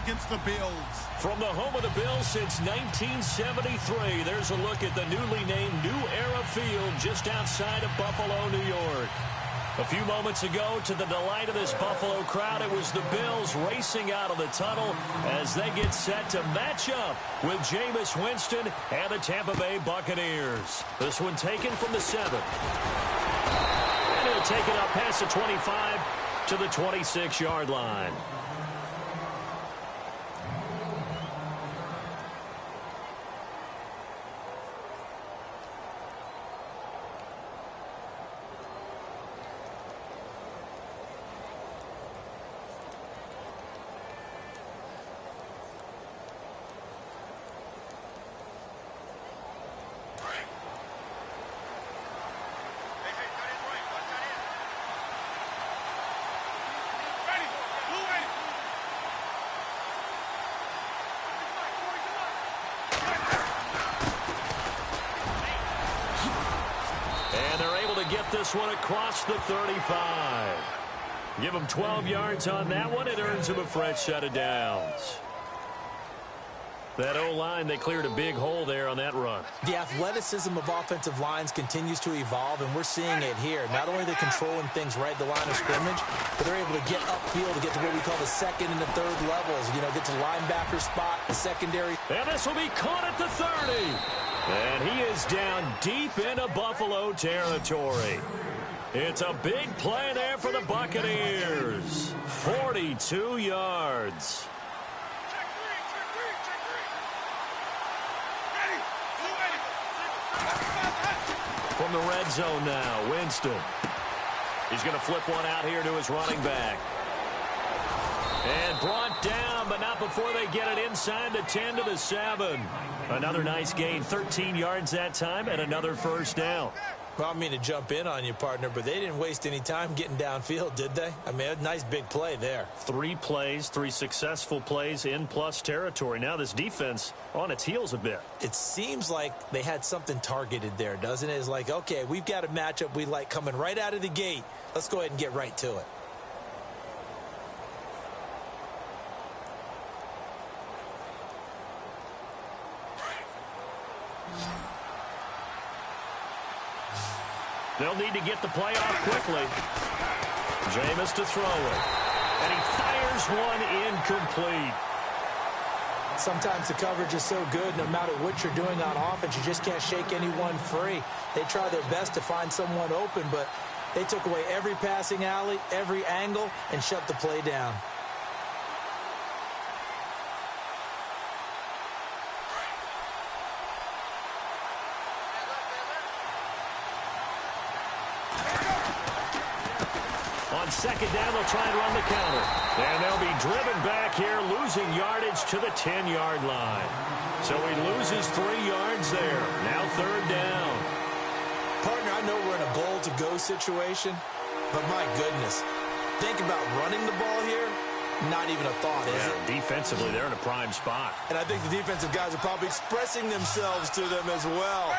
against the Bills. From the home of the Bills since 1973, there's a look at the newly named New Era Field just outside of Buffalo, New York. A few moments ago, to the delight of this Buffalo crowd, it was the Bills racing out of the tunnel as they get set to match up with Jameis Winston and the Tampa Bay Buccaneers. This one taken from the 7. And he'll take it up past the 25 to the 26-yard line. Get this one across the 35. Give him 12 yards on that one. It earns him a fresh set of downs. That O-line, they cleared a big hole there on that run. The athleticism of offensive lines continues to evolve, and we're seeing it here. Not only are they controlling things right at the line of scrimmage, but they're able to get upfield to get to what we call the second and the third levels. You know, get to the linebacker spot, the secondary. And this will be caught at the 30. And he is down deep into Buffalo territory. It's a big play there for the Buccaneers. 42 yards. From the red zone now, Winston. He's going to flip one out here to his running back. And brought down, but not before they get it inside the 10 to the 7. Another nice gain, 13 yards that time, and another first down. Well, I mean to jump in on you, partner, but they didn't waste any time getting downfield, did they? I mean, a nice big play there. 3 plays, 3 successful plays in plus territory. Now this defense on its heels a bit. It seems like they had something targeted there, doesn't it? It's like, okay, we've got a matchup we like coming right out of the gate. Let's go ahead and get right to it. They'll need to get the play off quickly. Jameis to throw it. And he fires one incomplete. Sometimes the coverage is so good, no matter what you're doing on offense, you just can't shake anyone free. They try their best to find someone open, but they took away every passing alley, every angle, and shut the play down. On second down, they'll try and run the counter. And they'll be driven back here, losing yardage to the 10-yard line. So he loses 3 yards there. Now third down. Partner, I know we're in a goal-to-go situation, but my goodness, think about running the ball here. Not even a thought, is it? Defensively, they're in a prime spot. And I think the defensive guys are probably expressing themselves to them as well.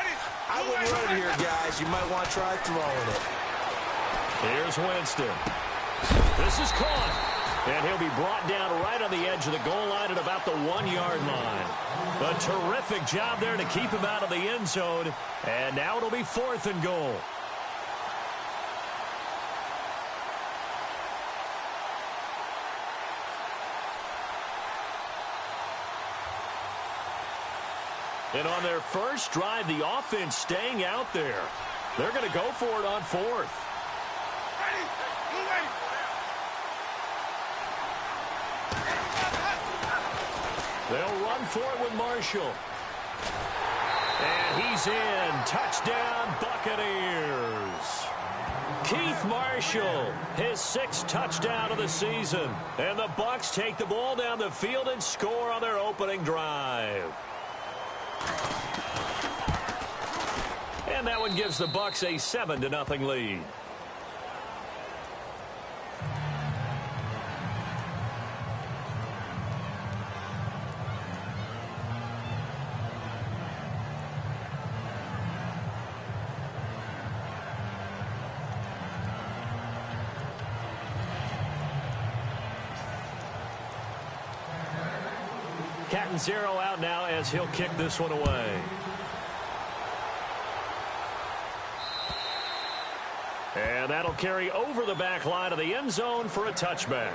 I wouldn't run it here, guys. You might want to try throwing it. Here's Winston. This is caught. And he'll be brought down right on the edge of the goal line at about the 1-yard line. A terrific job there to keep him out of the end zone. And now it'll be 4th and goal. And on their first drive, the offense staying out there. They're going to go for it on 4th. They'll run for it with Marshall. And he's in. Touchdown, Buccaneers. Keith Marshall, his 6th touchdown of the season. And the Bucs take the ball down the field and score on their opening drive. And that one gives the Bucs a 7-0 lead. Cat and zero out now as he'll kick this one away. And that'll carry over the back line of the end zone for a touchback.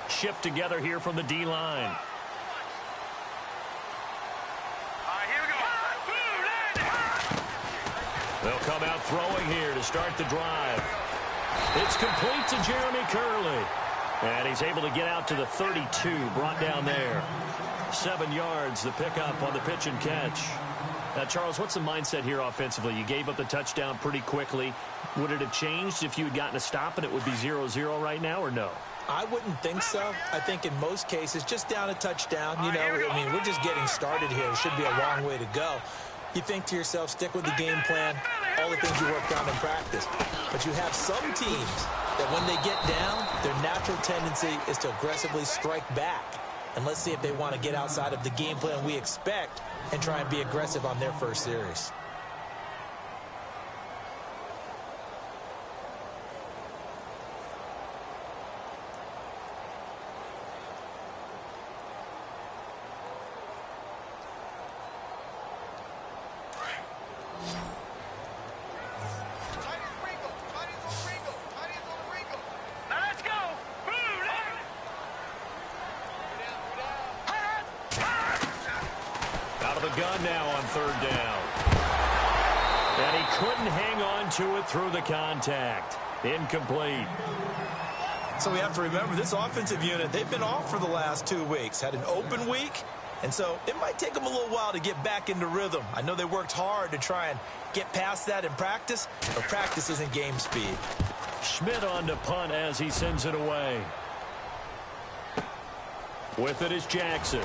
Shift together here from the D-line. They'll come out throwing here to start the drive. It's complete to Jeremy Curley. And he's able to get out to the 32, brought down there. 7 yards, the pickup on the pitch and catch. Now, Charles, what's the mindset here offensively? You gave up the touchdown pretty quickly. Would it have changed if you had gotten a stop and it would be 0-0 right now, or no? I wouldn't think so. I think in most cases, just down a touchdown, you know, I mean, we're just getting started here. It should be a long way to go. You think to yourself, stick with the game plan, all the things you worked on in practice. But you have some teams that when they get down, their natural tendency is to aggressively strike back. And let's see if they want to get outside of the game plan we expect and try and be aggressive on their first series. Gun now on third down. And he couldn't hang on to it through the contact. Incomplete. So we have to remember this offensive unit, they've been off for the last 2 weeks. Had an open week, and so it might take them a little while to get back into rhythm. I know they worked hard to try and get past that in practice, but practice isn't game speed. Schmidt on to punt as he sends it away. With it is Jackson.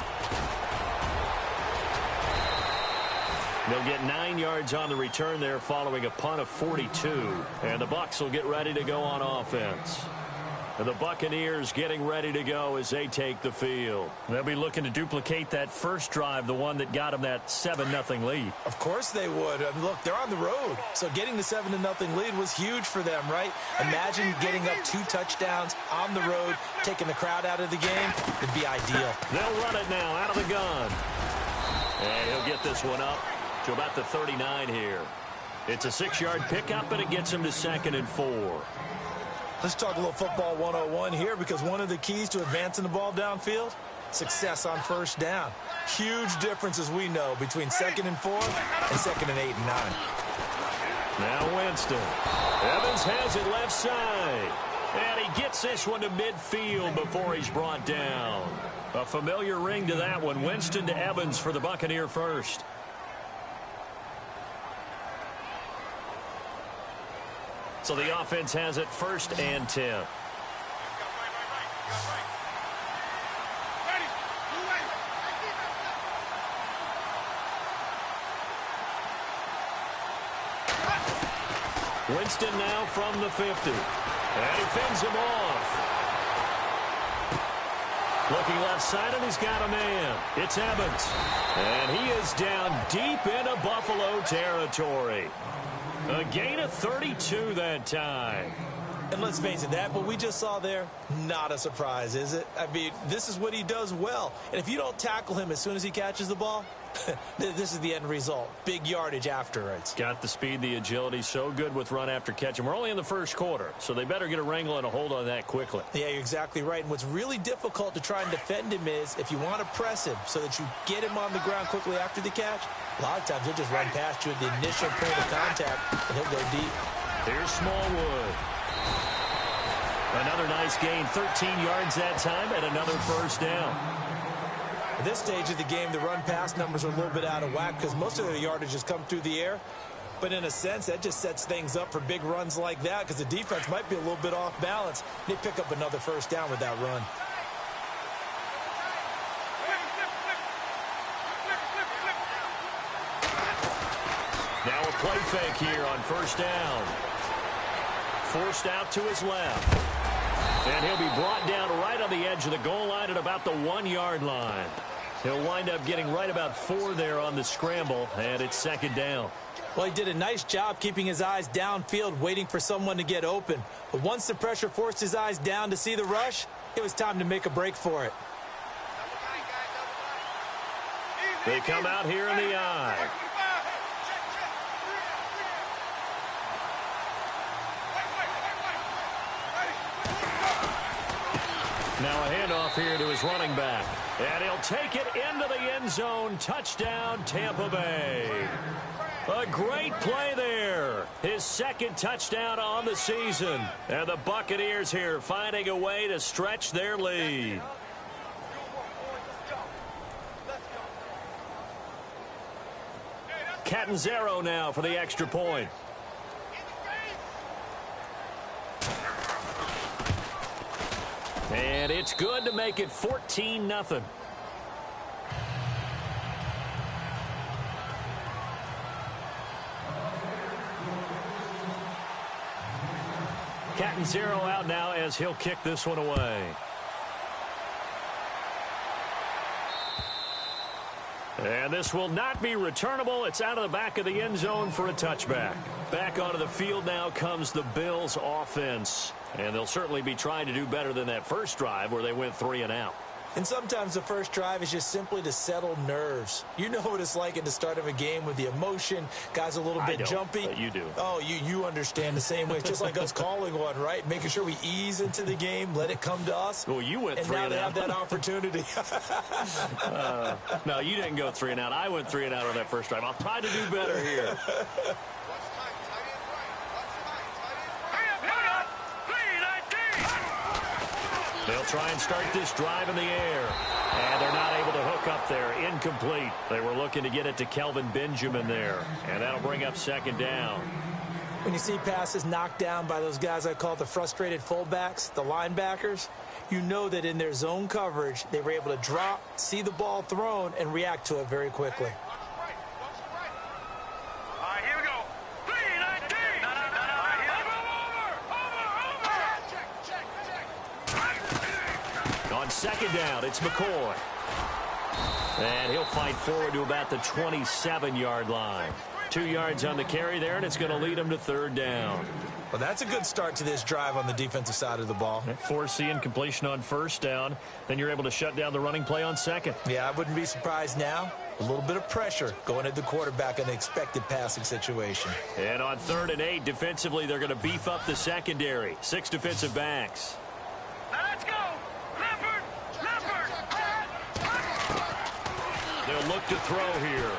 They'll get 9 yards on the return there following a punt of 42. And the Bucs will get ready to go on offense. And the Buccaneers getting ready to go as they take the field. They'll be looking to duplicate that first drive, the one that got them that 7-0 lead. Of course they would. Look, they're on the road. So getting the 7-0 lead was huge for them, right? Imagine getting up 2 touchdowns on the road, taking the crowd out of the game. It'd be ideal. They'll run it now out of the gun. And he'll get this one up to about the 39 here. It's a 6-yard pickup, and it gets him to 2nd and 4. Let's talk a little football 101 here, because one of the keys to advancing the ball downfield, success on first down. Huge difference, as we know, between 2nd and 4 and 2nd and 8 and 9. Now Winston. Evans has it left side. And he gets this one to midfield before he's brought down. A familiar ring to that one. Winston to Evans for the Buccaneer first. So the offense has it 1st and 10. Winston now from the 50. And he fends him off. Looking left side, and he's got a man. It's Evans. And he is down deep into Buffalo territory. A gain of 32 that time. And let's face it, that what we just saw there, not a surprise, is it? I mean, this is what he does well. And if you don't tackle him as soon as he catches the ball, this is the end result. Big yardage afterwards. Got the speed, the agility, so good with run after catch. And we're only in the first quarter, so they better get a wrangle and a hold on that quickly. Yeah, you're exactly right. And what's really difficult to try and defend him is if you want to press him so that you get him on the ground quickly after the catch, a lot of times he'll just run past you at the initial point of contact, and he'll go deep. Here's Smallwood. Another nice gain, 13 yards that time, and another first down. At this stage of the game, the run-pass numbers are a little bit out of whack because most of their yardage has come through the air. But in a sense, that just sets things up for big runs like that because the defense might be a little bit off balance. They pick up another first down with that run. Now a play fake here on first down. Forced out to his left. And he'll be brought down right on the edge of the goal line at about the 1-yard line. He'll wind up getting right about 4 there on the scramble, and it's second down. Well, he did a nice job keeping his eyes downfield, waiting for someone to get open. But once the pressure forced his eyes down to see the rush, it was time to make a break for it. They come out here in the eye. Now a handoff here to his running back. And he'll take it into the end zone. Touchdown, Tampa Bay. A great play there. His second touchdown on the season. And the Buccaneers here finding a way to stretch their lead. Catanzaro now for the extra point. And it's good to make it 14-0. Catanzaro out now as he'll kick this one away. And this will not be returnable. It's out of the back of the end zone for a touchback. Back onto the field now comes the Bills offense. And they'll certainly be trying to do better than that first drive where they went 3 and out. And sometimes the first drive is just simply to settle nerves. You know what it's like at the start of a game with the emotion. Guys a little bit jumpy. But you do. Oh, you understand the same way. It's just like us calling one, right? Making sure we ease into the game, let it come to us. Well, you went 3 and out. And now they have that opportunity. No, you didn't go 3 and out. I went 3 and out on that first drive. I'll try to do better here. They'll try and start this drive in the air. And they're not able to hook up there. Incomplete. They were looking to get it to Kelvin Benjamin there. And that'll bring up second down. When you see passes knocked down by those guys I call the frustrated fullbacks, the linebackers, you know that in their zone coverage, they were able to drop, see the ball thrown, and react to it very quickly. On second down, it's McCoy. And he'll fight forward to about the 27-yard line. 2 yards on the carry there, and it's going to lead him to third down. Well, that's a good start to this drive on the defensive side of the ball. Forcing completion on first down. Then you're able to shut down the running play on second. Yeah, I wouldn't be surprised now. A little bit of pressure going at the quarterback in an expected passing situation. And on 3rd and 8, defensively, they're going to beef up the secondary. 6 defensive backs. Let's go! They'll look to throw here.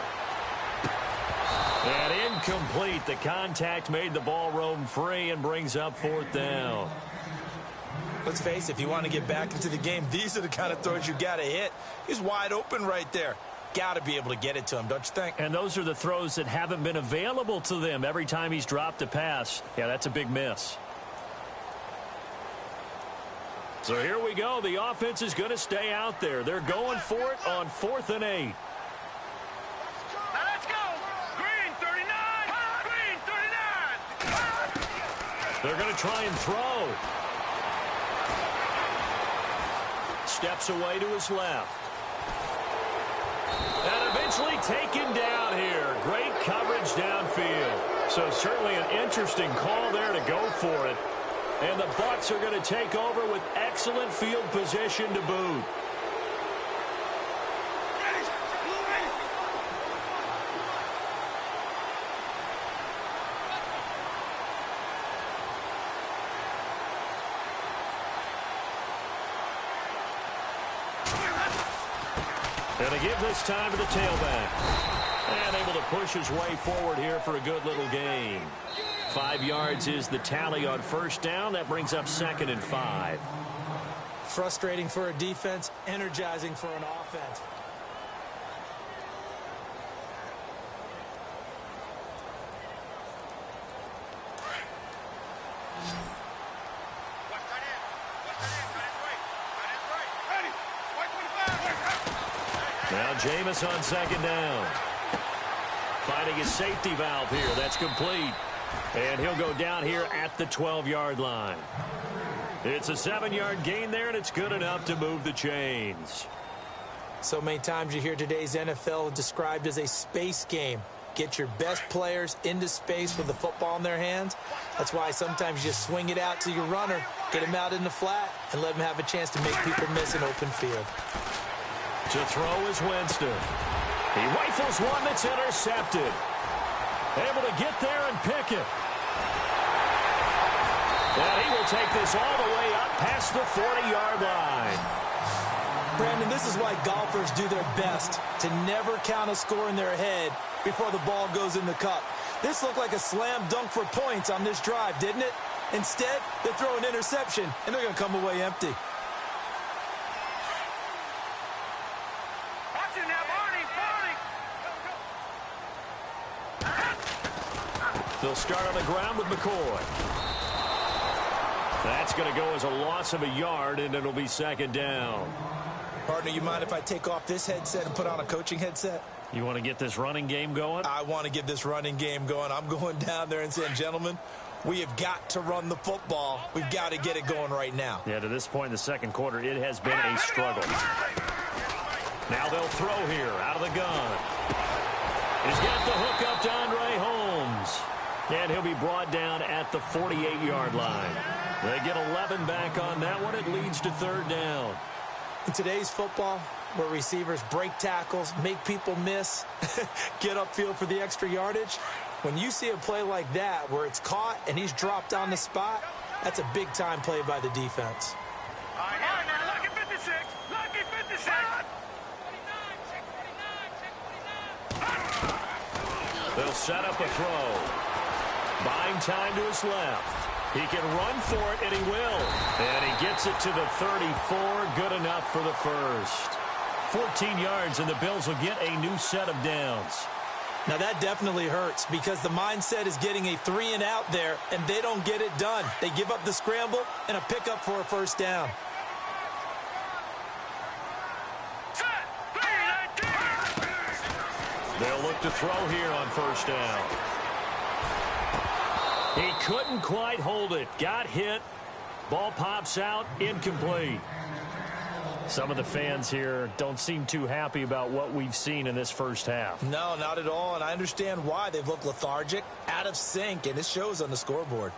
And incomplete. The contact made the ball roam free and brings up 4th down. Let's face it, if you want to get back into the game, these are the kind of throws you got to hit. He's wide open right there. Got to be able to get it to him, don't you think? And those are the throws that haven't been available to them every time he's dropped a pass. Yeah, that's a big miss. So here we go. The offense is going to stay out there. They're going for it on 4th and 8. Now let's go. Green 39. Green 39. They're going to try and throw. Steps away to his left. And eventually taken down here. Great coverage downfield. So certainly an interesting call there to go for it. And the Bucs are going to take over with excellent field position to boot. And they give this time to the tailback. And able to push his way forward here for a good little gain. 5 yards is the tally on first down. That brings up 2nd and 5. Frustrating for a defense, energizing for an offense. Now Jameis on second down. Finding his safety valve here. That's complete. And he'll go down here at the 12-yard line. It's a 7-yard gain there, and it's good enough to move the chains. So many times you hear today's NFL described as a space game. Get your best players into space with the football in their hands. That's why sometimes you just swing it out to your runner, get him out in the flat, and let him have a chance to make people miss an open field. To throw is Winston. He rifles one that's intercepted. Able to get there and pick it. And he will take this all the way up past the 40-yard line. Brandon, this is why golfers do their best to never count a score in their head before the ball goes in the cup. This looked like a slam dunk for points on this drive, didn't it? Instead, they throw an interception, and they're going to come away empty. Watch it now, Barney. They'll start on the ground with McCoy. That's going to go as a loss of a yard, and it'll be second down. Partner, you mind if I take off this headset and put on a coaching headset? You want to get this running game going? I want to get this running game going. I'm going down there and saying, gentlemen, we have got to run the football. We've got to get it going right now. Yeah, to this point in the second quarter, it has been a struggle. Now they'll throw here out of the gun. He's got the hook up to Andre Holmes. And he'll be brought down at the 48-yard line. They get 11 back on that one. It leads to third down. In today's football, where receivers break tackles, make people miss, get upfield for the extra yardage, when you see a play like that where it's caught and he's dropped on the spot, that's a big-time play by the defense. All right, now, lucky 56. Lucky 56. They'll set up a throw. Buying time to his left. He can run for it, and he will. And he gets it to the 34. Good enough for the first. 14 yards, and the Bills will get a new set of downs. Now, that definitely hurts because the mindset is getting a 3-and-out there, and they don't get it done. They give up the scramble and a pickup for a first down. They'll look to throw here on first down. He couldn't quite hold it. Got hit. Ball pops out. Incomplete. Some of the fans here don't seem too happy about what we've seen in this first half. No, not at all, and I understand why. They've looked lethargic, out of sync, and it shows on the scoreboard.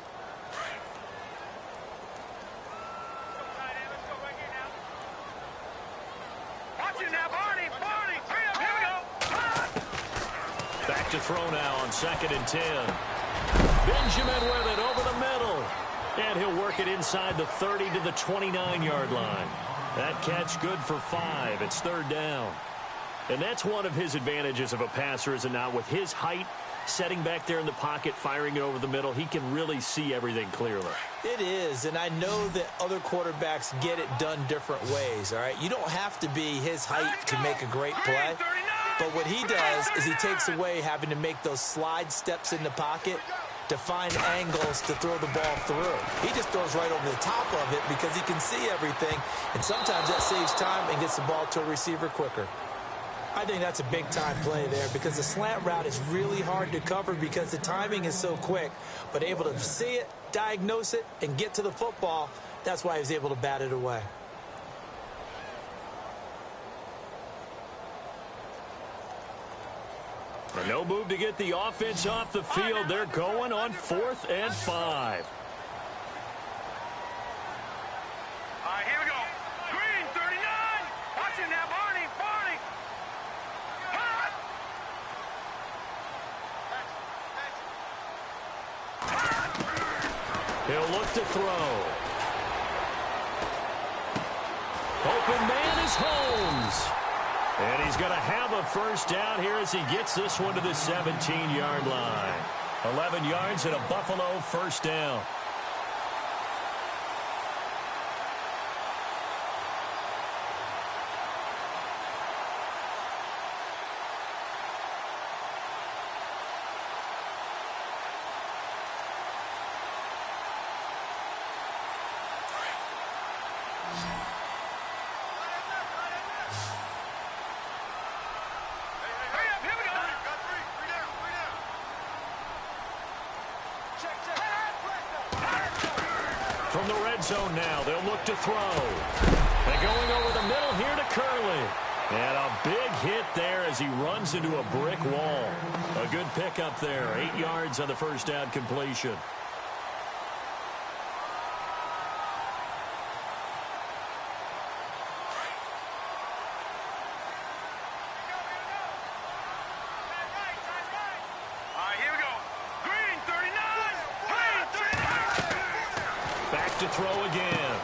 Watch it now, Barney. Barney. Hurry up, here we go. Back to throw now on 2nd and 10. Benjamin with it over the middle. And he'll work it inside the 30 to the 29-yard line. That catch good for 5. It's third down. And that's one of his advantages of a passer, is it not? With his height, setting back there in the pocket, firing it over the middle, he can really see everything clearly. It is, and I know that other quarterbacks get it done different ways, all right? You don't have to be his height to make a great play. But what he does is he takes away having to make those slide steps in the pocket to find angles to throw the ball through. He just throws right over the top of it because he can see everything, and sometimes that saves time and gets the ball to a receiver quicker. I think that's a big-time play there because the slant route is really hard to cover because the timing is so quick, but able to see it, diagnose it, and get to the football, that's why he was able to bat it away. And no move to get the offense off the field. They're going on 4th and 5. All right, here we go. Green, 39. Watch it now, Barney. Barney. He'll look to throw. Open man is Holmes. And he's going to have a first down here as he gets this one to the 17-yard line. 11 yards and a Buffalo first down. From the red zone now, they'll look to throw. And going over the middle here to Curley. And a big hit there as he runs into a brick wall. A good pickup there. 8 yards on the first down completion. To throw again.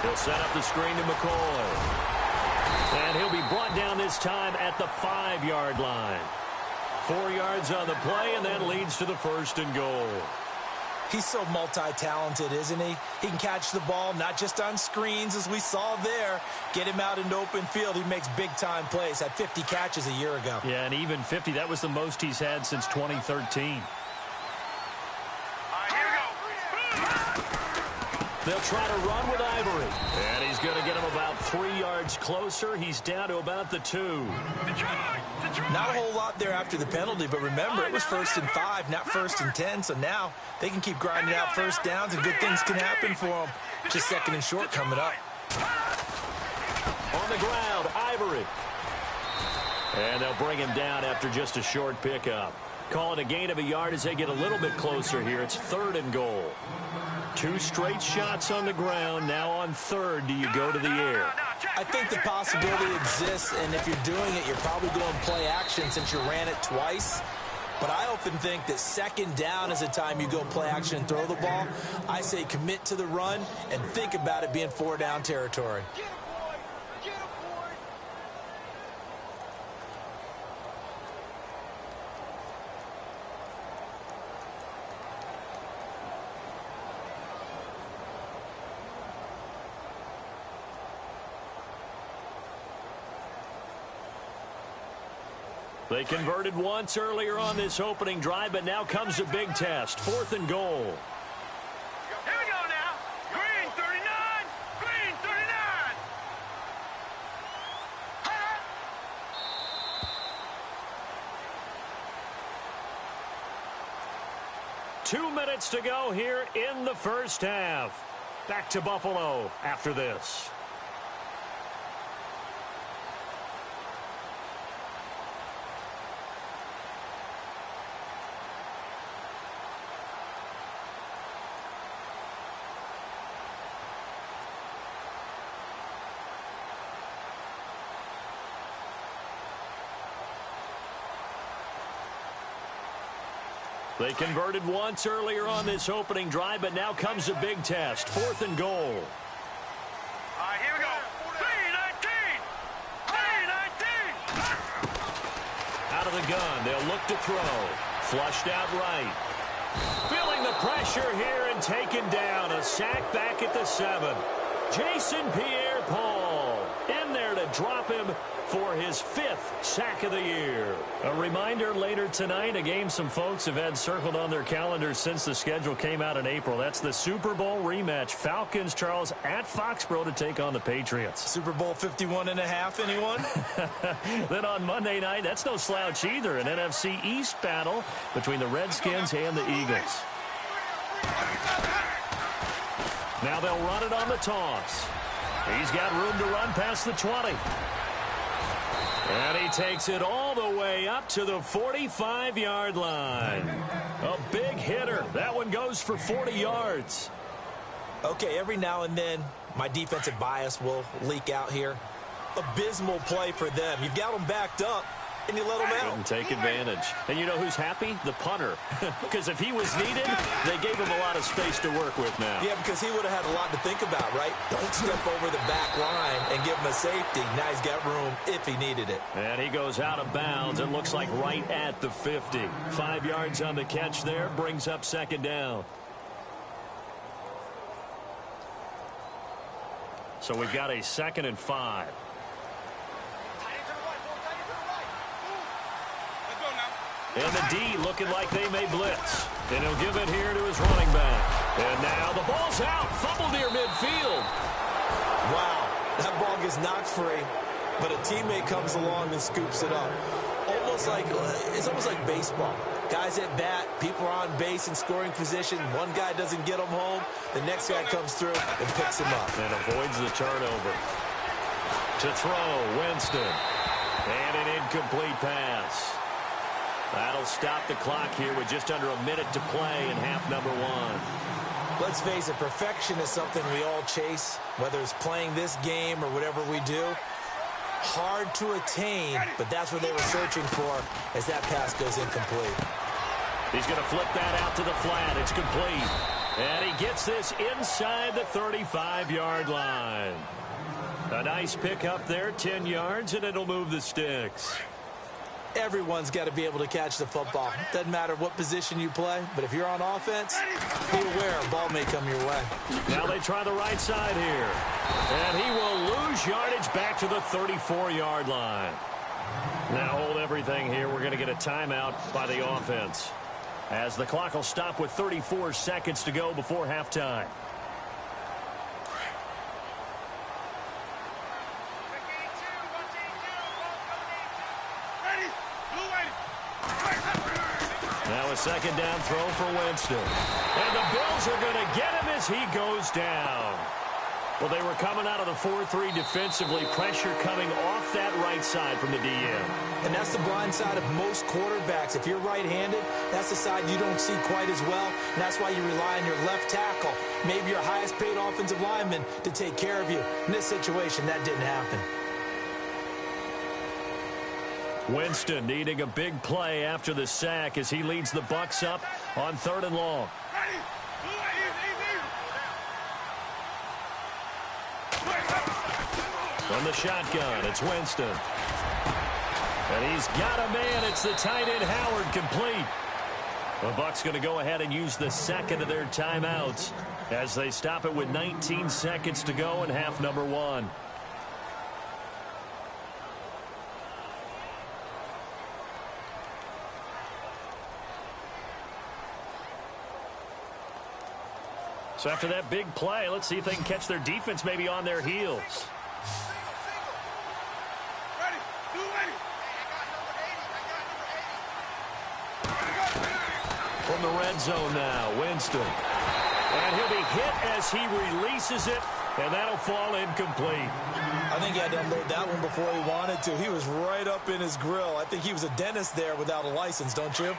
He'll set up the screen to McCoy. And he'll be brought down this time at the 5-yard line. 4 yards on the play, and that leads to the 1st and goal. He's so multi-talented, isn't he? He can catch the ball, not just on screens, as we saw there. Get him out into open field. He makes big-time plays. Had 50 catches a year ago. Yeah, and even 50, that was the most he's had since 2013. They'll try to run with Ivory. And he's going to get him about 3 yards closer. He's down to about the 2. Not a whole lot there after the penalty, but remember, it was 1st and 5, not 1st and 10. So now they can keep grinding out first downs, and good things can happen for them. Just 2nd and short coming up. On the ground, Ivory. And they'll bring him down after just a short pickup. Call it a gain of a yard as they get a little bit closer here. It's 3rd and goal. 2 straight shots on the ground. Now on 3rd, do you go to the air? I think the possibility exists, and if you're doing it, you're probably going play action since you ran it twice. But I often think that 2nd down is the time you go play action and throw the ball. I say commit to the run and think about it being 4-down territory. They converted once earlier on this opening drive, but now comes a big test. 4th and goal. Here we go now. Green 39. Green 39. 2 minutes to go here in the first half. Back to Buffalo after this. They converted once earlier on this opening drive, but now comes a big test. 4th and goal. All right, here we go. 3-19. 3-19. Out of the gun, they'll look to throw. Flushed out right. Feeling the pressure here and taken down. A sack back at the 7. Jason Pierre-Paul in there to drop him for his 5th sack of the year. A reminder later tonight, a game some folks have had circled on their calendars since the schedule came out in April. That's the Super Bowl rematch. Falcons, Charles, at Foxborough to take on the Patriots. Super Bowl 51.5, anyone? Then on Monday night, that's no slouch either. An NFC East battle between the Redskins and the Eagles. Now they'll run it on the toss. He's got room to run past the 20. And he takes it all the way up to the 45-yard line. A big hitter. That one goes for 40 yards. Okay, every now and then, my defensive bias will leak out here. Abysmal play for them. You've got them backed up, and you let them out. And take advantage. And you know who's happy? The punter. Because if he was needed, they gave him a lot of space to work with now. Yeah, because he would have had a lot to think about, right? Don't step over the back line and give him a safety. Now he's got room if he needed it. And he goes out of bounds. It looks like right at the 50. 5 yards on the catch there. Brings up 2nd down. So we've got a 2nd and 5. And the D looking like they may blitz. And he'll give it here to his running back. And now the ball's out. Fumbled near midfield. Wow, that ball gets knocked free, but a teammate comes along and scoops it up. It's almost like baseball. Guys at bat, people are on base in scoring position. One guy doesn't get them home. the next guy comes through and picks him up. And avoids the turnover. To throw, Winston. And an incomplete pass. That'll stop the clock here with just under a minute to play in half number one. Let's face it, perfection is something we all chase, whether it's playing this game or whatever we do. Hard to attain, but that's what they were searching for as that pass goes incomplete. He's going to flip that out to the flat. It's complete. And he gets this inside the 35-yard line. A nice pickup there, 10 yards, and it'll move the sticks. Everyone's got to be able to catch the football. Doesn't matter what position you play, but if you're on offense, be aware a ball may come your way. Now they try the right side here. And he will lose yardage back to the 34-yard line. Now hold everything here. We're going to get a timeout by the offense, as the clock will stop with 34 seconds to go before halftime. Now a second down throw for Winston. And the Bills are going to get him as he goes down. Well, they were coming out of the 4-3 defensively. Pressure coming off that right side from the DM. And that's the blind side of most quarterbacks. If you're right-handed, that's the side you don't see quite as well. And that's why you rely on your left tackle, maybe your highest-paid offensive lineman, to take care of you. In this situation, that didn't happen. Winston needing a big play after the sack as he leads the Bucs up on 3rd and long. From the shotgun, it's Winston. And he's got a man. It's the tight end, Howard, complete. The Bucs going to go ahead and use the second of their timeouts as they stop it with 19 seconds to go in half number one. So after that big play, let's see if they can catch their defense maybe on their heels. From the red zone now, Winston. And he'll be hit as he releases it, and that'll fall incomplete. I think he had to unload that one before he wanted to. He was right up in his grill. I think he was a dentist there without a license, don't you?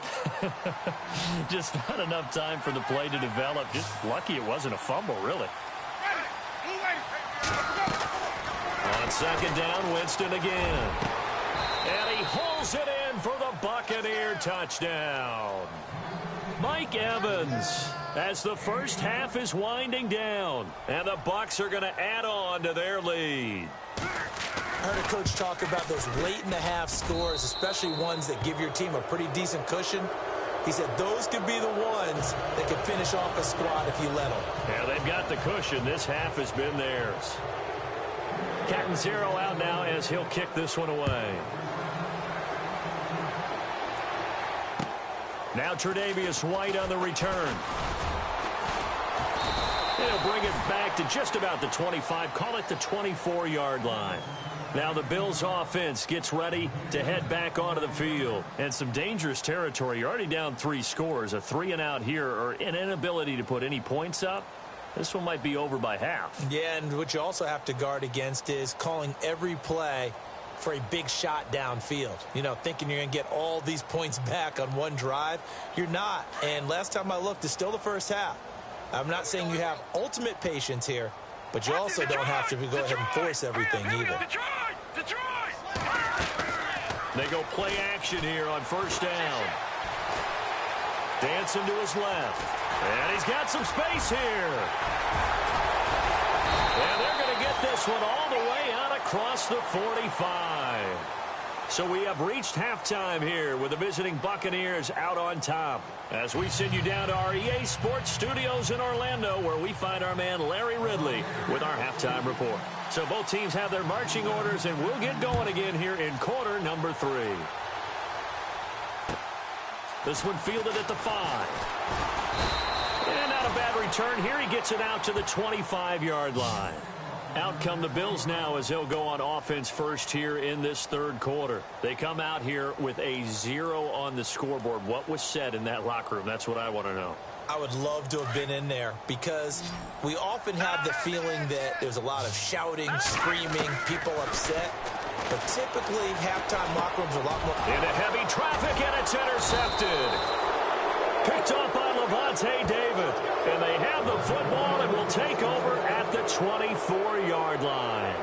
Just not enough time for the play to develop. Just lucky it wasn't a fumble, really. On second down, Winston again. And he hauls it in for the Buccaneer touchdown. Mike Evans, as the first half is winding down, and the Bucs are going to add on to their lead. I heard a coach talk about those late-in-the-half scores, especially ones that give your team a pretty decent cushion. He said those could be the ones that could finish off a squad if you let them. Yeah, they've got the cushion. This half has been theirs. Captain Zero out now as he'll kick this one away. Now Tre'Davious White on the return. He'll bring it back to just about the 25, call it the 24-yard line. Now the Bills offense gets ready to head back onto the field. And some dangerous territory. You're already down 3 scores. A 3-and-out here, or an inability to put any points up. This one might be over by half. Yeah, and what you also have to guard against is calling every play for a big shot downfield. You know, thinking you're going to get all these points back on one drive. You're not. And last time I looked, it's still the first half. I'm not saying you have ultimate patience here, but you also don't have to go ahead and force everything either. They go play action here on first down. Dancing to his left. And he's got some space here. And they're going to get this one all the way out across the 45. So we have reached halftime here with the visiting Buccaneers out on top. As we send you down to our EA Sports Studios in Orlando, where we find our man Larry Ridley with our halftime report. So both teams have their marching orders, and we'll get going again here in quarter number 3. This one fielded at the 5. And not a bad return here. He gets it out to the 25-yard line. Out come the Bills now as they'll go on offense first here in this third quarter. They come out here with a 0 on the scoreboard. What was said in that locker room? That's what I want to know. I would love to have been in there because we often have the feeling that there's a lot of shouting, screaming, people upset. But typically, halftime locker rooms are a lot more... Into heavy traffic, and it's intercepted. Picked off by Levante David. And they have the football and will take over at the 24-yard line.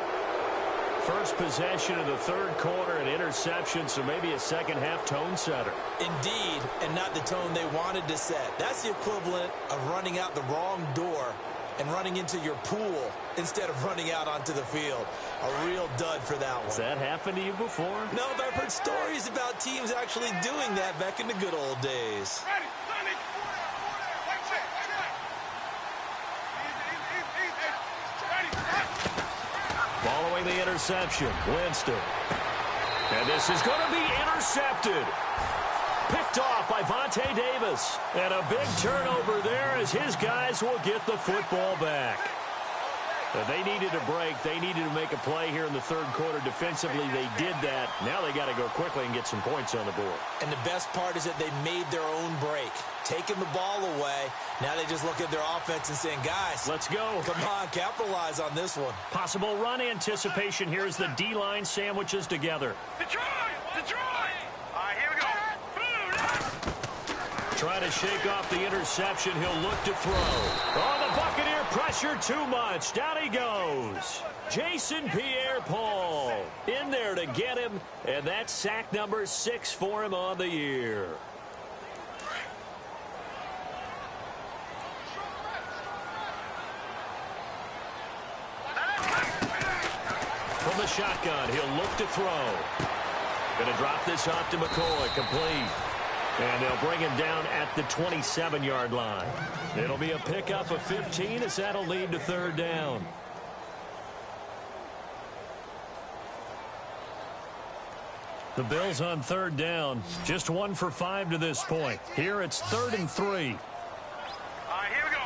First possession of the third quarter, an interception, so maybe a second-half tone setter. Indeed, and not the tone they wanted to set. That's the equivalent of running out the wrong door and running into your pool instead of running out onto the field. A real dud for that one. Has that happened to you before? No, but I've heard stories about teams actually doing that back in the good old days. Following the interception, Winston. And this is going to be intercepted. Picked off by Vontae Davis. And a big turnover there as his guys will get the football back. They needed a break. They needed to make a play here in the third quarter. Defensively, they did that. Now they got to go quickly and get some points on the board. And the best part is that they made their own break. Taking the ball away. Now they just look at their offense and saying, guys, let's go. Come on, capitalize on this one. Possible run anticipation here as the D-line sandwiches together. Detroit! Detroit! All right, here we go. Trying to shake off the interception. He'll look to throw. Oh, the Buccaneer pressure too much. Down he goes. Jason Pierre-Paul in there to get him, and that's sack number 6 for him on the year. From the shotgun, he'll look to throw. Going to drop this off to McCoy, complete. And they'll bring him down at the 27-yard line. It'll be a pickup of 15 as that'll lead to third down. The Bills on third down. Just 1 for 5 to this point. Here it's 3rd and 3. All right, here we go.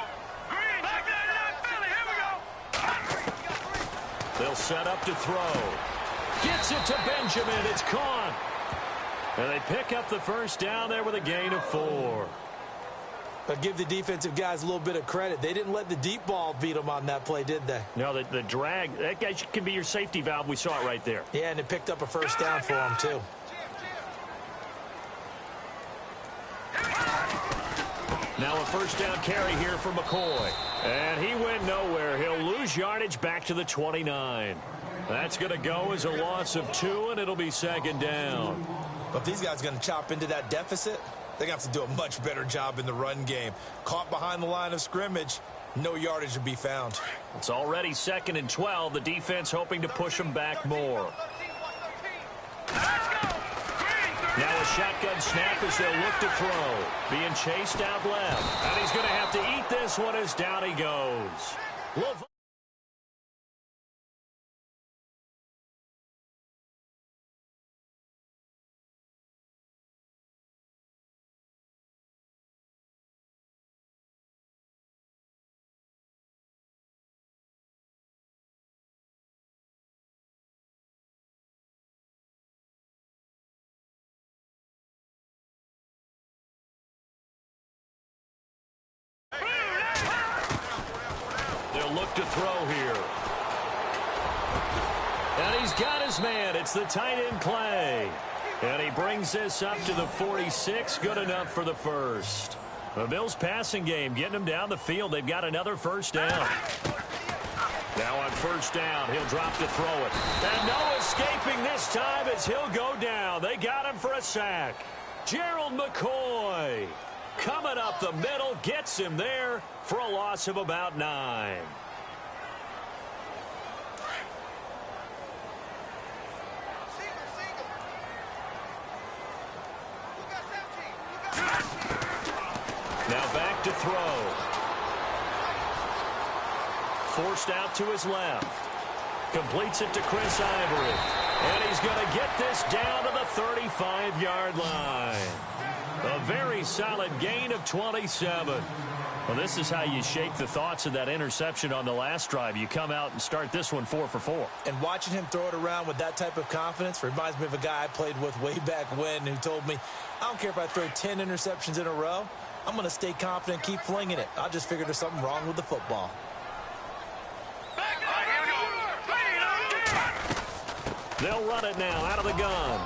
Green, back there, Philly, here we go. They'll set up to throw. Gets it to Benjamin. It's caught. And they pick up the first down there with a gain of 4. But give the defensive guys a little bit of credit. They didn't let the deep ball beat them on that play, did they? No, the drag, that guy can be your safety valve. We saw it right there. Yeah, and it picked up a first down for them, too. Now a first down carry here for McCoy. And he went nowhere. He'll lose yardage back to the 29. That's going to go as a loss of 2, and it'll be second down. But if these guys are going to chop into that deficit, they're going to have to do a much better job in the run game. Caught behind the line of scrimmage, no yardage to be found. It's already 2nd and 12. The defense hoping to push them back more. Now a shotgun snap as they'll look to throw. Being chased out left. And he's going to have to eat this one as down he goes. Look to throw here. And he's got his man. It's the tight end play. And he brings this up to the 46. Good enough for the first. The Bills passing game getting them down the field. They've got another first down. Now on first down, he'll drop to throw it. And no escaping this time as he'll go down. They got him for a sack. Gerald McCoy coming up the middle, gets him there for a loss of about 9. Now back to throw. Forced out to his left. Completes it to Chris Ivory. And he's going to get this down to the 35-yard line. A very solid gain of 27. Well, this is how you shake the thoughts of that interception on the last drive. You come out and start this one 4 for 4. And watching him throw it around with that type of confidence reminds me of a guy I played with way back when who told me, I don't care if I throw 10 interceptions in a row. I'm going to stay confident, keep flinging it. I just figured there's something wrong with the football. They'll run it now out of the gun.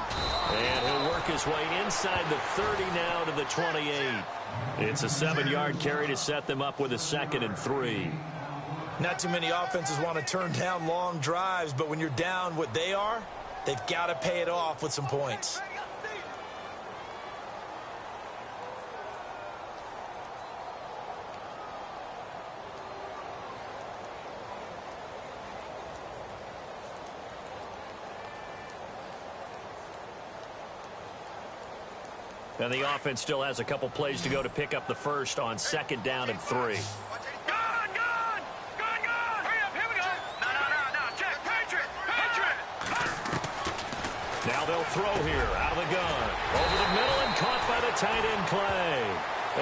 And he'll work his way inside the 30 now to the 28. It's a 7-yard carry to set them up with a 2nd and 3. Not too many offenses want to turn down long drives, but when you're down what they are, they've got to pay it off with some points. And the offense still has a couple plays to go to pick up the first on 2nd down and 3. Now they'll throw here out of the gun. Over the middle and caught by the tight end Clay.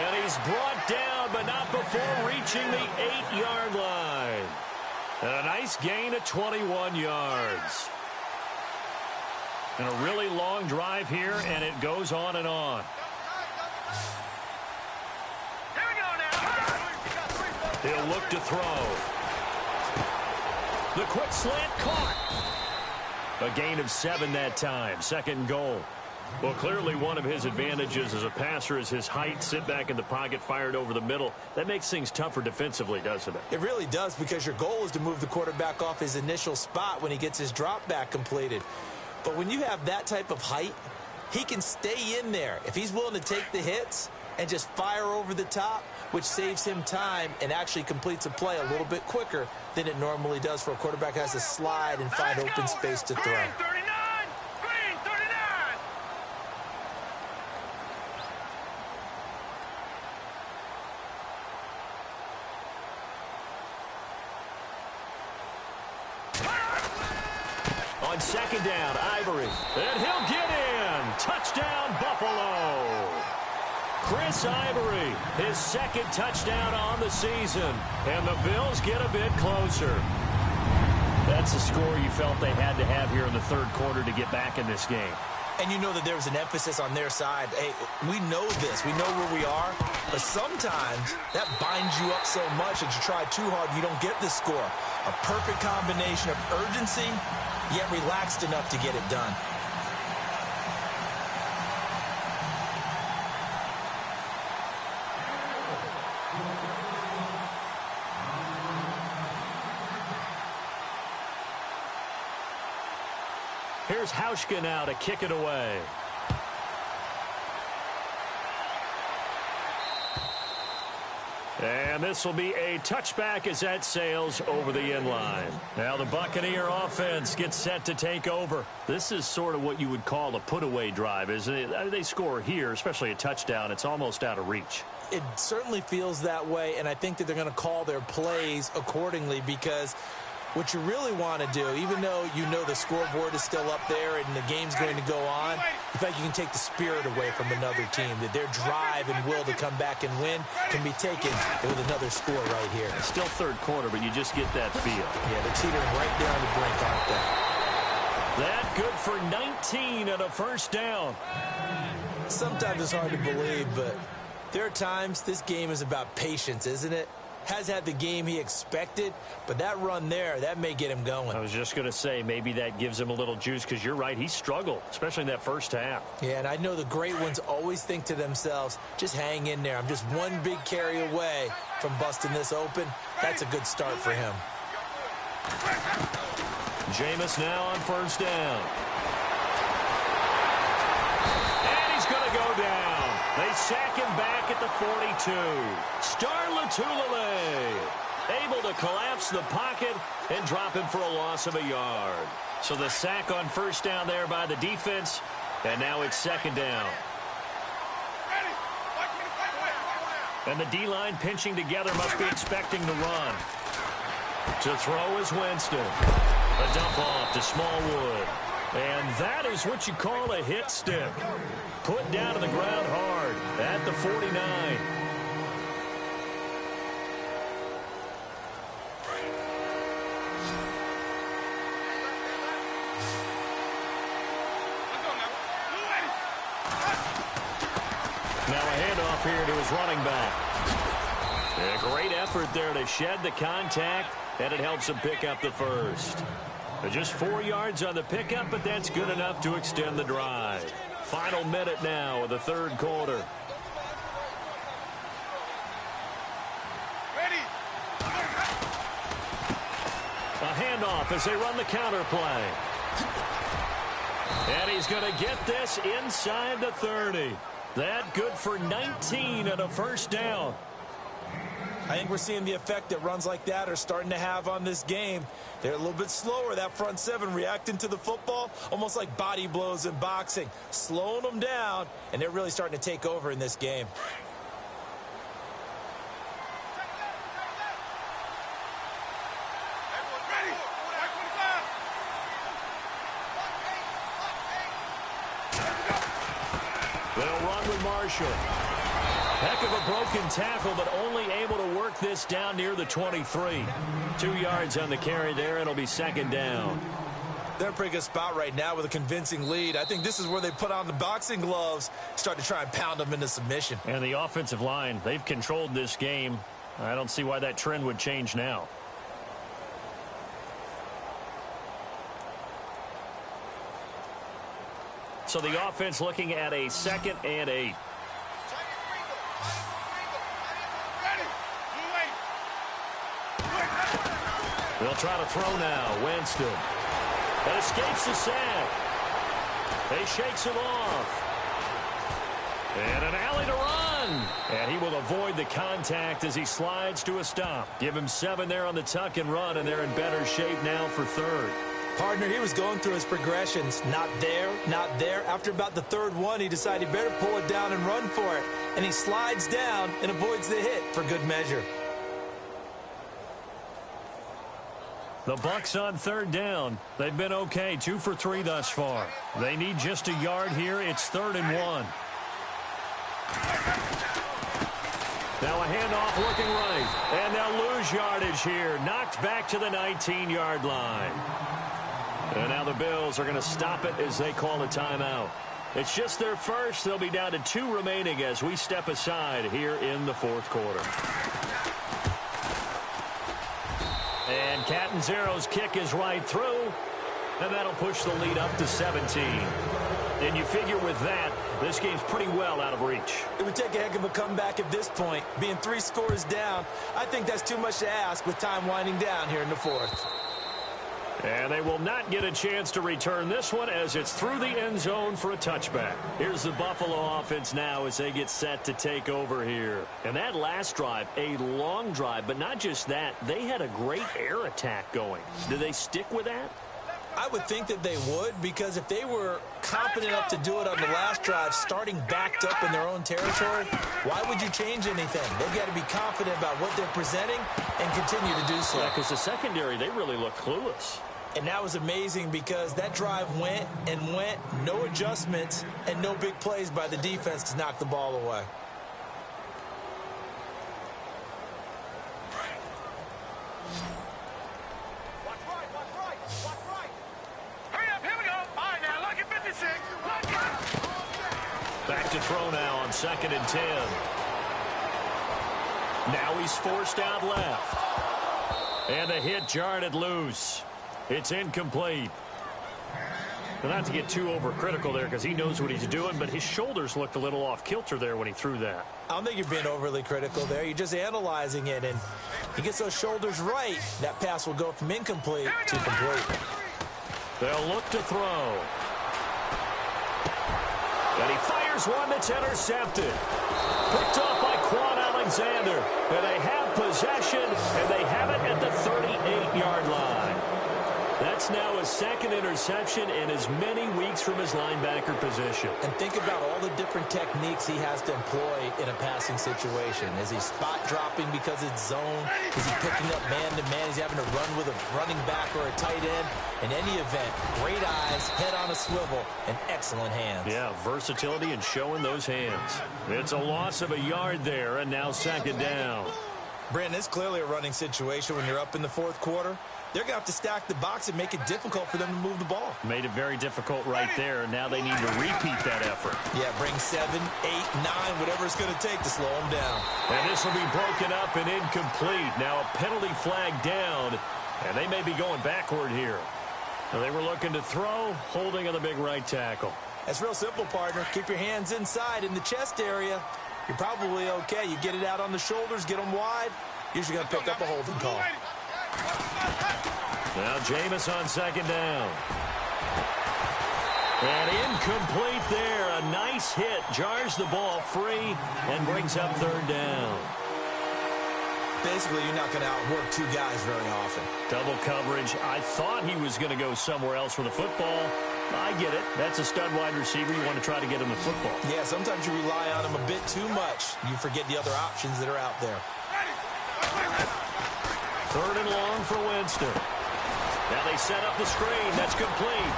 And he's brought down, but not before reaching the 8-yard line. And a nice gain of 21 yards. And a really long drive here, and it goes on and on. Here we go now. He'll look to throw. The quick slant caught. A gain of 7 that time. 2nd and goal. Well, clearly one of his advantages as a passer is his height. Sit back in the pocket, fired over the middle. That makes things tougher defensively, doesn't it? It really does, because your goal is to move the quarterback off his initial spot when he gets his drop back completed. But when you have that type of height, he can stay in there. If he's willing to take the hits and just fire over the top, which saves him time and actually completes a play a little bit quicker than it normally does for a quarterback who has to slide and find open space to throw. Green 39! Green 39! On 2nd down, Ivory. And he'll get in. Touchdown, Buffalo. Chris Ivory, his 2nd touchdown on the season. And the Bills get a bit closer. That's a score you felt they had to have here in the 3rd quarter to get back in this game. And you know that there was an emphasis on their side. Hey, we know this. We know where we are. But sometimes that binds you up so much that you try too hard and you don't get the score. A perfect combination of urgency, yet relaxed enough to get it done. Here's Hauschka now to kick it away. And this will be a touchback as that sails over the end line. Now the Buccaneer offense gets set to take over. This is sort of what you would call a put-away drive, isn't it? They score here, especially a touchdown. It's almost out of reach. It certainly feels that way, and I think that they're going to call their plays accordingly, because what you really want to do, even though you know the scoreboard is still up there and the game's going to go on, in fact, you can take the spirit away from another team, that their drive and will to come back and win can be taken with another score right here. It's still 3rd quarter, but you just get that feel. Yeah, they're teetering right there on the brink, aren't they? That good for 19 and a 1st down. Sometimes it's hard to believe, but there are times this game is about patience, isn't it? Has had the game he expected, but that run there, that may get him going. I was just going to say, maybe that gives him a little juice, because you're right, he struggled, especially in that 1st half. Yeah, and I know the great ones always think to themselves, just hang in there. I'm just one big carry away from busting this open. That's a good start for him. Jameis now on 1st down. And he's going to go down. They sack him back at the 42. Star Lotulelei able to collapse the pocket and drop him for a loss of a yard. So the sack on 1st down there by the defense, and now it's 2nd down. And the D-line pinching together must be expecting the run. To throw is Winston. A dump off to Smallwood. And that is what you call a hit stick. Put down to the ground hard at the 49. Now a handoff here to his running back. A great effort there to shed the contact, and it helps him pick up the first. Just 4 yards on the pickup, but that's good enough to extend the drive. Final minute now of the third quarter. Ready. A handoff as they run the counter play. And he's going to get this inside the 30. That good for 19 and a first down. I think we're seeing the effect that runs like that are starting to have on this game. They're a little bit slower, that front seven, reacting to the football, almost like body blows in boxing, slowing them down, and they're really starting to take over in this game. They'll run with Marshall. Heck of a broken tackle, but only able to work this down near the 23. 2 yards on the carry there, and it'll be second down. They're in a pretty good spot right now with a convincing lead. I think this is where they put on the boxing gloves, start to try and pound them into submission. And the offensive line, they've controlled this game. I don't see why that trend would change now. So the offense looking at a 2nd and 8. They'll try to throw now. Winston. That escapes the sack. He shakes him off. And an alley to run. And he will avoid the contact as he slides to a stop. Give him 7 there on the tuck and run, and they're in better shape now for third. Partner, he was going through his progressions. Not there, not there. After about the third one, he decided he better pull it down and run for it. And he slides down and avoids the hit for good measure. The Bucs on third down. They've been okay, 2 for 3 thus far. They need just a yard here. It's 3rd and 1. Now a handoff looking right. And they'll lose yardage here. Knocked back to the 19-yard line. And now the Bills are going to stop it as they call a timeout. It's just their first. They'll be down to 2 remaining as we step aside here in the fourth quarter. And Catanzaro's kick is right through. And that'll push the lead up to 17. And you figure with that, this game's pretty well out of reach. It would take a heck of a comeback at this point. Being 3 scores down, I think that's too much to ask with time winding down here in the fourth. And they will not get a chance to return this one as it's through the end zone for a touchback. Here's the Buffalo offense now as they get set to take over here. And that last drive, a long drive, but not just that. They had a great air attack going. Do they stick with that? I would think that they would, because if they were confident enough to do it on the last drive, starting backed up in their own territory, why would you change anything? They've got to be confident about what they're presenting and continue to do so. Yeah, because the secondary, they really look clueless. And that was amazing because that drive went and went, no adjustments, and no big plays by the defense to knock the ball away. Hurry up, here we go. All right, now, lucky 56. Lucky. Back to throw now on 2nd and 10. Now he's forced out left. And a hit jarred it loose. It's incomplete. But not to get too overcritical there because he knows what he's doing, but his shoulders looked a little off kilter there when he threw that. I don't think you're being overly critical there. You're just analyzing it, and he gets those shoulders right. That pass will go from incomplete to complete. They'll look to throw. And he fires one that's intercepted. Picked off by Quan Alexander. And they have possession, and they have it at the 38-yard line. That's now a 2nd interception in as many weeks from his linebacker position. And think about all the different techniques he has to employ in a passing situation. Is he spot dropping because it's zone? Is he picking up man-to-man? Is he having to run with a running back or a tight end? In any event, great eyes, head on a swivel, and excellent hands. Yeah, versatility and showing those hands. It's a loss of a yard there, and now 2nd down. Brandon, it's clearly a running situation when you're up in the fourth quarter. They're going to have to stack the box and make it difficult for them to move the ball. Made it very difficult right there. Now they need to repeat that effort. Yeah, bring 7, 8, 9, whatever it's going to take to slow them down. And this will be broken up and incomplete. Now a penalty flag down, and they may be going backward here. Now they were looking to throw, holding on the big right tackle. That's real simple, partner. Keep your hands inside in the chest area. You're probably okay. You get it out on the shoulders, get them wide. Usually going to pick up a holding call. Now Jameis on second down. And incomplete there. A nice hit. Jars the ball free and brings up third down. Basically, you're not going to outwork two guys very often. Double coverage. I thought he was going to go somewhere else with the football. I get it. That's a stud wide receiver. You want to try to get him the football. Yeah, sometimes you rely on him a bit too much. You forget the other options that are out there. Third and long for Winston. Now they set up the screen. That's complete.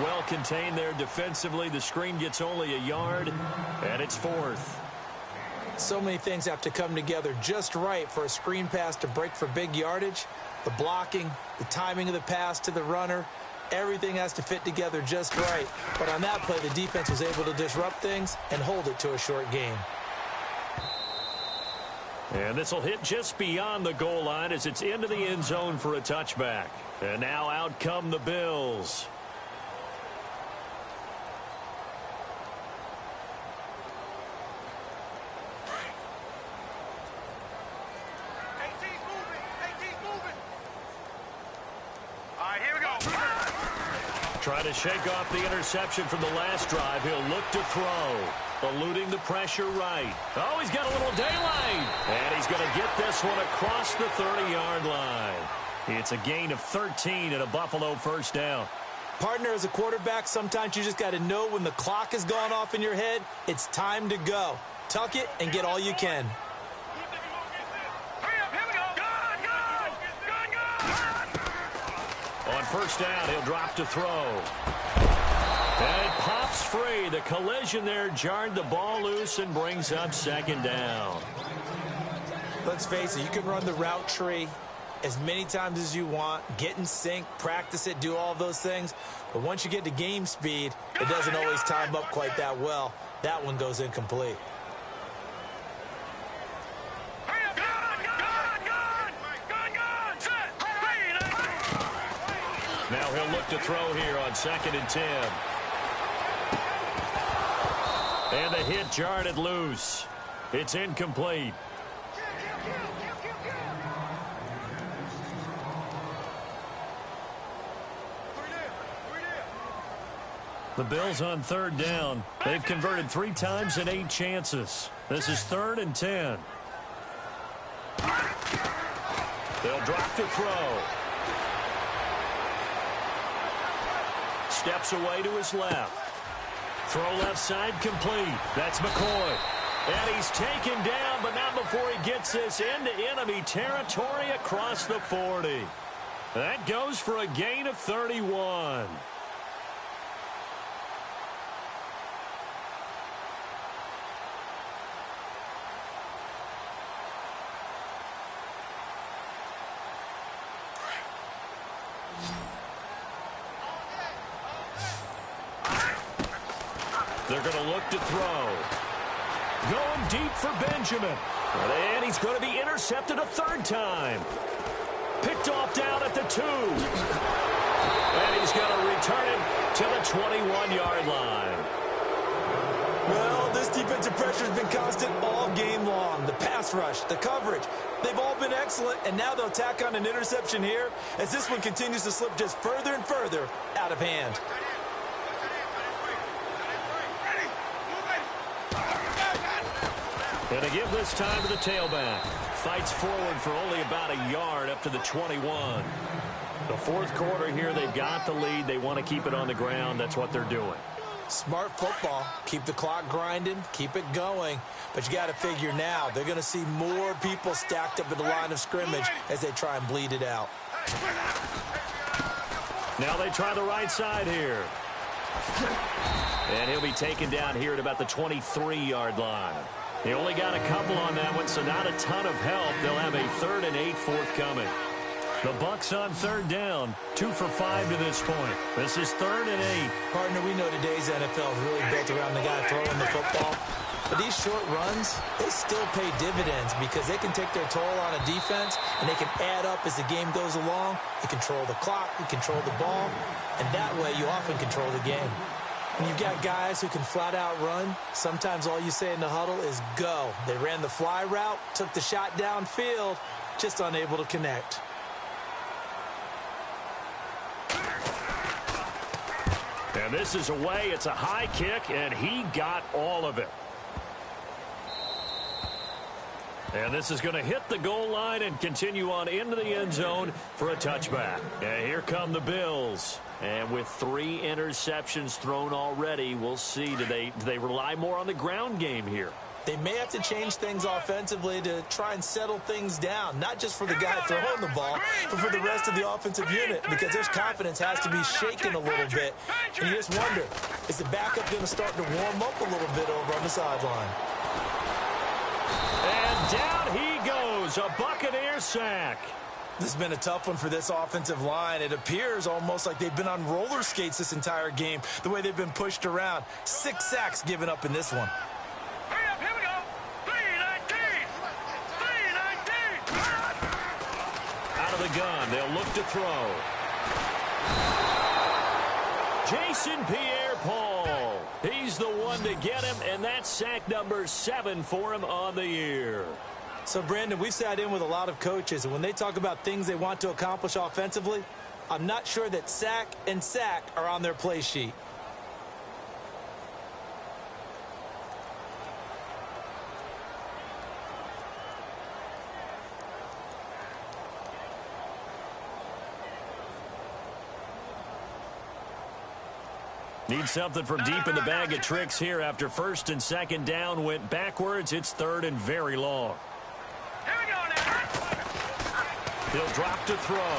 Well contained there defensively. The screen gets only a yard, and it's fourth. So many things have to come together just right for a screen pass to break for big yardage. The blocking, the timing of the pass to the runner, everything has to fit together just right. But on that play, the defense was able to disrupt things and hold it to a short gain. And this will hit just beyond the goal line as it's into the end zone for a touchback. And now out come the Bills. Trying to shake off the interception from the last drive. He'll look to throw. Eluding the pressure right. Oh, he's got a little daylight. And he's going to get this one across the 30-yard line. It's a gain of 13 and a Buffalo first down. Partner, as a quarterback, sometimes you just got to know when the clock has gone off in your head, it's time to go. Tuck it and get all you can. On first down, he'll drop to throw. And it pops free. The collision there jarred the ball loose and brings up second down. Let's face it, you can run the route tree as many times as you want, get in sync, practice it, do all those things. But once you get to game speed, it doesn't always time up quite that well. That one goes incomplete. Now he'll look to throw here on 2nd and 10. And the hit jarred it loose. It's incomplete. The Bills on third down. They've converted 3 times in 8 chances. This is 3rd and 10. They'll drop to throw. Steps away to his left. Throw left side complete. That's McCoy. And he's taken down, but not before he gets this into enemy territory across the 40. That goes for a gain of 31. They're going to look to throw. Going deep for Benjamin. And he's going to be intercepted a 3rd time. Picked off down at the 2. And he's going to return it to the 21-yard line. Well, this defensive pressure has been constant all game long. The pass rush, the coverage, they've all been excellent. And now they'll tack on an interception here as this one continues to slip just further and further out of hand. And to give this time to the tailback. Fights forward for only about a yard up to the 21. The 4th quarter here, they've got the lead. They want to keep it on the ground. That's what they're doing. Smart football. Keep the clock grinding. Keep it going. But you got to figure now, they're going to see more people stacked up at the line of scrimmage as they try and bleed it out. Now they try the right side here. And he'll be taken down here at about the 23-yard line. He only got a couple on that one, so not a ton of help. They'll have a 3rd and 8 forthcoming. The Bucs on 3rd down, 2 for 5 to this point. This is 3rd and 8. Partner, we know today's NFL is really built around the guy throwing the football. But these short runs, they still pay dividends because they can take their toll on a defense, and they can add up as the game goes along. You control the clock, you control the ball, and that way you often control the game. When you've got guys who can flat out run, sometimes all you say in the huddle is go. They ran the fly route, took the shot downfield, just unable to connect. And this is away. It's a high kick, and he got all of it. And this is going to hit the goal line and continue on into the end zone for a touchback. And here come the Bills. And with 3 interceptions thrown already, we'll see. Do they rely more on the ground game here? They may have to change things offensively to try and settle things down, not just for the guy throwing the ball, but for the rest of the offensive unit, because their confidence has to be shaken a little bit. And you just wonder, is the backup going to start to warm up a little bit over on the sideline? And down he goes, a Buccaneer sack. This has been a tough one for this offensive line. It appears almost like they've been on roller skates this entire game, the way they've been pushed around. 6 sacks given up in this one. Hurry up, here we go. 319. 319. Out of the gun, they'll look to throw. Jason Pierre-Paul. He's the one to get him, and that's sack number 7 for him on the year. So, Brandon, we've sat in with a lot of coaches, and when they talk about things they want to accomplish offensively, I'm not sure that sack and sack are on their play sheet. Need something from deep in the bag of tricks here after 1st and 2nd down went backwards. It's 3rd and very long. Here we go now. He'll drop to throw.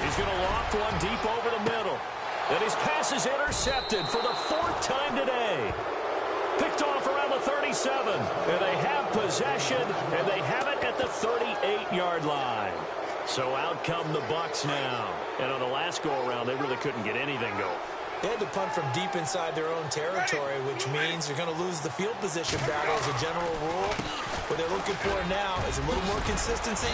He's going to loft one deep over the middle. And his pass is intercepted for the 4th time today. Picked off around the 37. And they have possession, and they have it at the 38-yard line. So out come the Bucs now. And on the last go-around, they really couldn't get anything going. They had to punt from deep inside their own territory, which means you're going to lose the field position battle as a general rule. What they're looking for now is a little more consistency,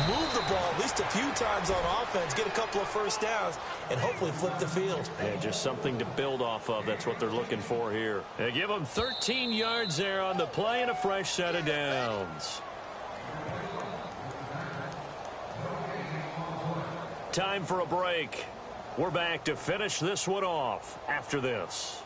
move the ball at least a few times on offense, get a couple of first downs, and hopefully flip the field. Yeah, just something to build off of. That's what they're looking for here. They give them 13 yards there on the play and a fresh set of downs. Time for a break. We're back to finish this one off after this.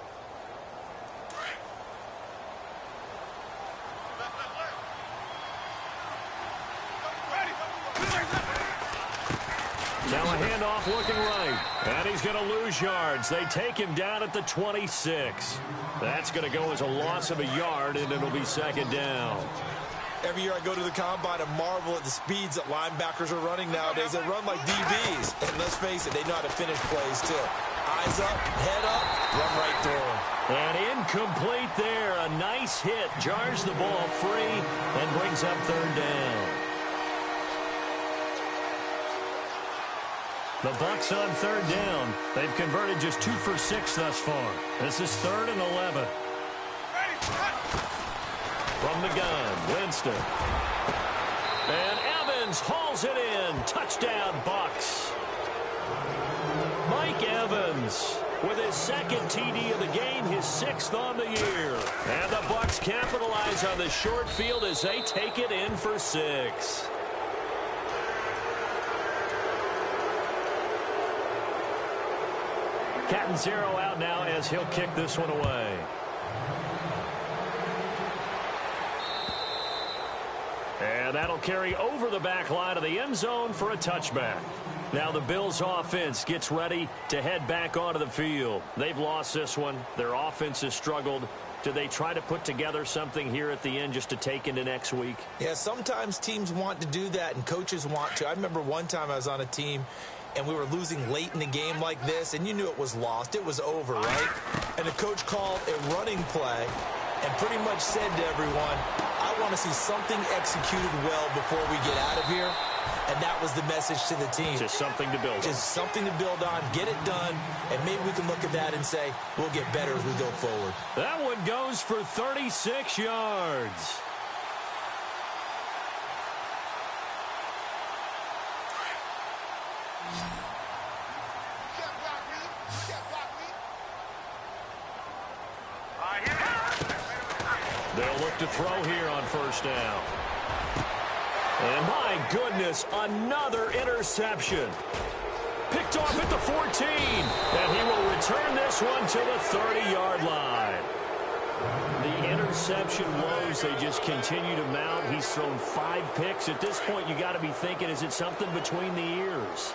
Now a handoff looking right. And he's going to lose yards. They take him down at the 26. That's going to go as a loss of a yard, and it'll be 2nd down. Every year I go to the combine and marvel at the speeds that linebackers are running nowadays. They run like DBs. And let's face it, they know how to finish plays too. Eyes up, head up, run right through them. And incomplete there. A nice hit. Jars the ball free and brings up 3rd down. The Bucs on 3rd down. They've converted just 2 for 6 thus far. This is 3rd and 11. From the gun, Winston. And Evans hauls it in. Touchdown, Bucs. Mike Evans with his 2nd TD of the game, his 6th on the year. And the Bucs capitalize on the short field as they take it in for 6. Catanzaro out now as he'll kick this one away. And that'll carry over the back line of the end zone for a touchback. Now the Bills offense gets ready to head back onto the field. They've lost this one. Their offense has struggled. Do they try to put together something here at the end just to take into next week? Yeah, sometimes teams want to do that and coaches want to. I remember one time I was on a team and we were losing late in the game like this, and you knew it was lost. It was over, right? And the coach called a running play and pretty much said to everyone, want to see something executed well before we get out of here, and that was the message to the team. Just something to build on. Just something to build on, get it done, and maybe we can look at that and say, we'll get better as we go forward. That one goes for 36 yards. They'll look to throw here on first down. And my goodness, another interception. Picked off at the 14. And he will return this one to the 30-yard line. The interception woes, they just continue to mount. He's thrown 5 picks. At this point, you got to be thinking, is it something between the ears?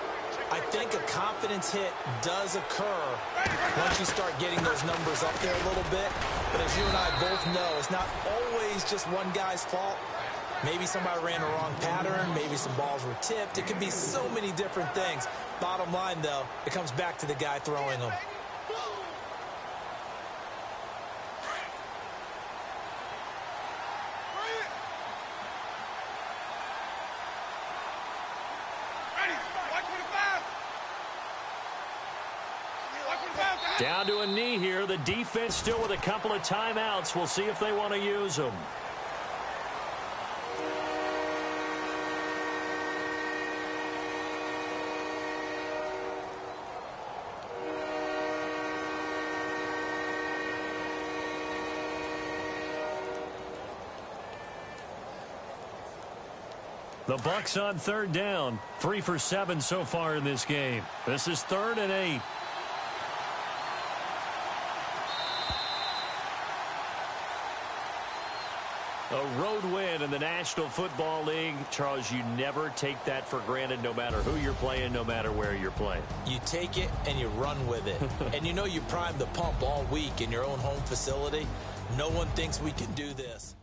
I think a confidence hit does occur once you start getting those numbers up there a little bit. But as you and I both know, it's not always just one guy's fault. Maybe somebody ran a wrong pattern. Maybe some balls were tipped. It could be so many different things. Bottom line, though, it comes back to the guy throwing them. Down to a knee here. The defense still with a couple of timeouts. We'll see if they want to use them. The Bucs on third down. 3 for 7 so far in this game. This is 3rd and 8. A road win in the National Football League. Charles, you never take that for granted no matter who you're playing, no matter where you're playing. You take it and you run with it. And you know you primed the pump all week in your own home facility. No one thinks we can do this.